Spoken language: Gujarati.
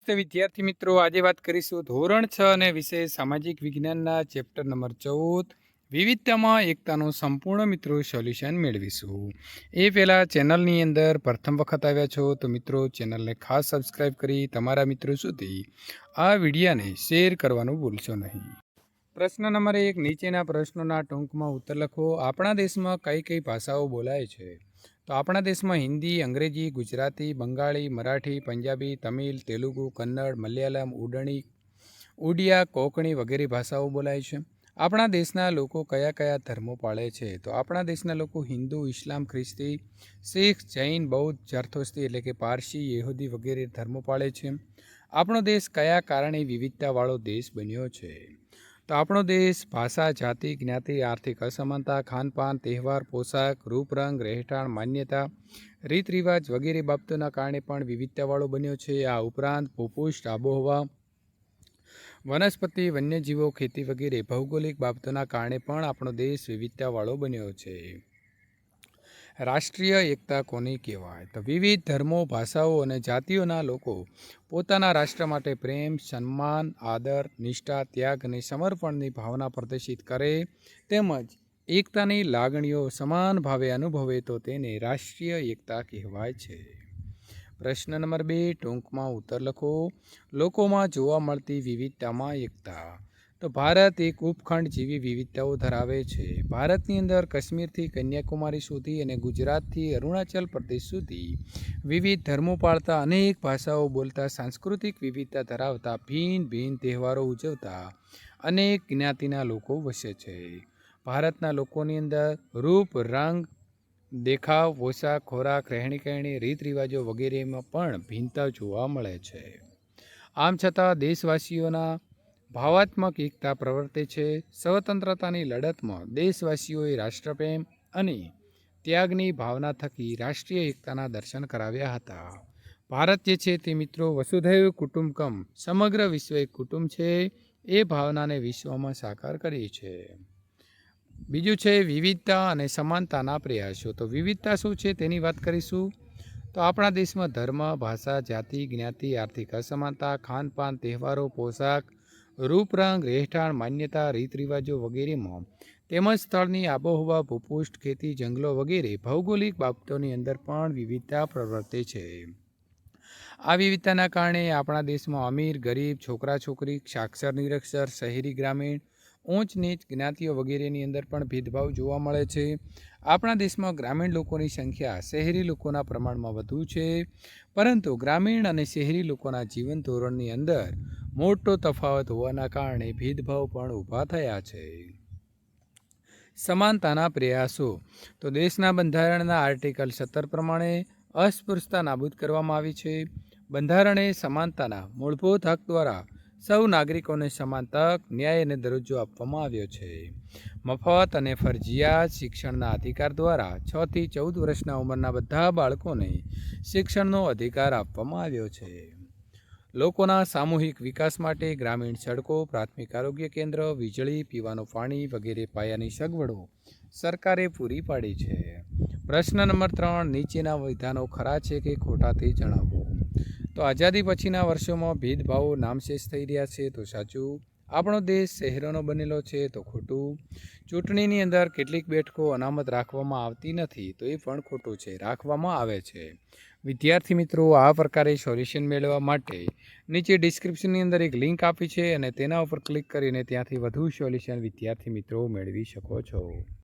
તો વિદ્યાર્થી મિત્રો, આજે વાત કરીશું ધોરણ 6 અને વિષય સામાજિક વિજ્ઞાનના ચેપ્ટર નંબર 14 વિવિધતામાં એકતાનું સંપૂર્ણ મિત્રો સોલ્યુશન મેળવીશું। એ પહેલાં ચેનલની અંદર પ્રથમ વખત આવ્યા છો તો મિત્રો ચેનલને ખાસ સબસ્ક્રાઈબ કરી તમારા મિત્રો સુધી આ વિડીયાને શેર કરવાનું ભૂલશો નહીં। પ્રશ્ન નંબર 1, નીચેના પ્રશ્નોના ટૂંકમાં ઉત્તર લખો। આપણા દેશમાં કઈ કઈ ભાષાઓ બોલાય છે? તો આપણા દેશમાં હિન્દી, અંગ્રેજી, ગુજરાતી, બંગાળી, મરાઠી, પંજાબી, તમિલ, તેલુગુ, કન્નડ, મલયાલમ, ઉડિયા, કોંકણી વગેરે ભાષાઓ બોલાય છે। આપણા દેશના લોકો કયા કયા ધર્મો પાળે છે? તો આપણા દેશના લોકો હિન્દુ, ઇસ્લામ, ખ્રિસ્તી, શીખ, જૈન, બૌદ્ધ, ઝરથુસ્ત્રી એટલે કે પારસી, યહૂદી વગેરે ધર્મો પાળે છે। આપણો દેશ કયા કારણે વિવિધતાવાળો દેશ બન્યો છે? તો આપણો દેશ ભાષા, જાતિ, જ્ઞાતિ, આર્થિક અસમાનતા, ખાનપાન, તહેવાર, પોશાક, રૂપરંગ, રહેઠાણ, માન્યતા, રીત રિવાજ વગેરે બાબતોના કારણે પણ વિવિધતાવાળો બન્યો છે। આ ઉપરાંત ભૂપૃષ્ઠ, આબોહવા, વનસ્પતિ, વન્યજીવો, ખેતી વગેરે ભૌગોલિક બાબતોના કારણે પણ આપણો દેશ વિવિધતાવાળો બન્યો છે। રાષ્ટ્રીય એકતા કોને કહેવાય? તો વિવિધ ધર્મો, ભાષાઓ અને જાતિઓના લોકો પોતાના રાષ્ટ્ર માટે પ્રેમ, સન્માન, આદર, નિષ્ઠા, ત્યાગ અને સમર્પણની ભાવના પ્રદર્શિત કરે તેમજ એકતાની લાગણીઓ સમાન ભાવે અનુભવે તો તેને રાષ્ટ્રીય એકતા કહેવાય છે। પ્રશ્ન નંબર 2, ટૂંકમાં ઉત્તર લખો। લોકોમાં જોવા મળતી વિવિધતામાં એકતા। તો ભારત એક ઉપખંડ જેવી વિવિધતાઓ ધરાવે છે। ભારતની અંદર કાશ્મીરથી કન્યાકુમારી સુધી અને ગુજરાતથી અરુણાચલ પ્રદેશ સુધી વિવિધ ધર્મો પાળતા, અનેક ભાષાઓ બોલતા, સાંસ્કૃતિક વિવિધતા ધરાવતા, ભિન્ન ભિન્ન તહેવારો ઉજવતા અનેક જ્ઞાતિના લોકો વસે છે। ભારતના લોકોની અંદર રૂપ, રંગ, દેખાવ, પોશાક, ખોરાક, રહેણીકરણી, રીત રિવાજો વગેરેમાં પણ ભિન્નતા જોવા મળે છે। આમ છતાં દેશવાસીઓના ભાવાત્મક એકતા પ્રવર્તે છે। સ્વતંત્રતાની લડતમાં દેશવાસીઓએ રાષ્ટ્રપ્રેમ અને ત્યાગની ભાવના થકી રાષ્ટ્રીય એકતાના દર્શન કરાવ્યા હતા। ભારત જે છે તે મિત્રો વસુધૈવ કુટુંબકમ, સમગ્ર વિશ્વ એક કુટુંબ છે, એ ભાવનાને વિશ્વમાં સાકાર કરી છે। બીજું છે વિવિધતા અને સમાનતાના પ્રયાસો। તો વિવિધતા શું છે તેની વાત કરીશું। તો આપણા દેશમાં ધર્મ, ભાષા, જાતિ, જ્ઞાતિ, આર્થિક અસમાનતા, ખાનપાન, તહેવારો, પોશાક, રૂપરંગ, રહેઠાણ, માન્યતા, રીત રિવાજો વગેરેમાં તેમજ સ્થળની આબોહવા, ભૂપૃષ્ઠ, ખેતી, જંગલો વગેરે ભૌગોલિક બાબતોની અંદર પણ વિવિધતા પ્રવર્તે છે। આ વિવિધતાના કારણે આપણા દેશમાં અમીર, ગરીબ, છોકરા છોકરી, સાક્ષર નિરક્ષર, શહેરી ગ્રામીણ, ઊંચ નીચ જ્ઞાતિઓ વગેરેની અંદર પણ ભેદભાવ જોવા મળે છે। આપણા દેશમાં ગ્રામીણ લોકોની સંખ્યા શહેરી લોકોના પ્રમાણમાં વધુ છે, પરંતુ ગ્રામીણ અને શહેરી લોકોના જીવન ધોરણની અંદર મોટો તફાવત હોવાના કારણે ભેદભાવ પણ ઊભા થયા છે। સમાનતાના પ્રયાસો। તો દેશના બંધારણના આર્ટિકલ 17 પ્રમાણે અસ્પૃશ્યતા નાબૂદ કરવામાં આવી છે। બંધારણે સમાનતાના મૂળભૂત હક દ્વારા સૌ નાગરિકોને સમાન તક, ન્યાય અને દરજ્જો આપવામાં આવ્યો છે। મફત અને ફરજિયાત શિક્ષણના અધિકાર દ્વારા 6 થી 14 વર્ષના ઉંમરના બધા બાળકોને શિક્ષણનો અધિકાર આપવામાં આવ્યો છે। લોકોના સામૂહિક વિકાસ માટે ગ્રામીણ સડકો, પ્રાથમિક આરોગ્ય કેન્દ્ર, વીજળી, પીવાનું પાણી વગેરે પાયાની સગવડો સરકારે પૂરી પાડી છે। પ્રશ્ન નંબર 3, નીચેના વિધાનો ખરા છે કે ખોટા તે જણાવો। તો આઝાદી પછીના વર્ષોમાં ભેદભાવો નામશેષ થઈ રહ્યા છે, તો સાચું। આપણો દેશ શહેરોનો બનેલો છે, તો ખોટું। ચૂંટણીની અંદર કેટલીક બેઠકો અનામત રાખવામાં આવતી નથી, તો એ પણ ખોટું છે, રાખવામાં આવે છે। વિદ્યાર્થી મિત્રો, આ પ્રકારે સોલ્યુશન મેળવવા માટે નીચે ડિસ્ક્રિપ્શનની અંદર એક લિંક આપી છે અને તેના ઉપર ક્લિક કરીને ત્યાંથી વધુ સોલ્યુશન વિદ્યાર્થી મિત્રો મેળવી શકો છો।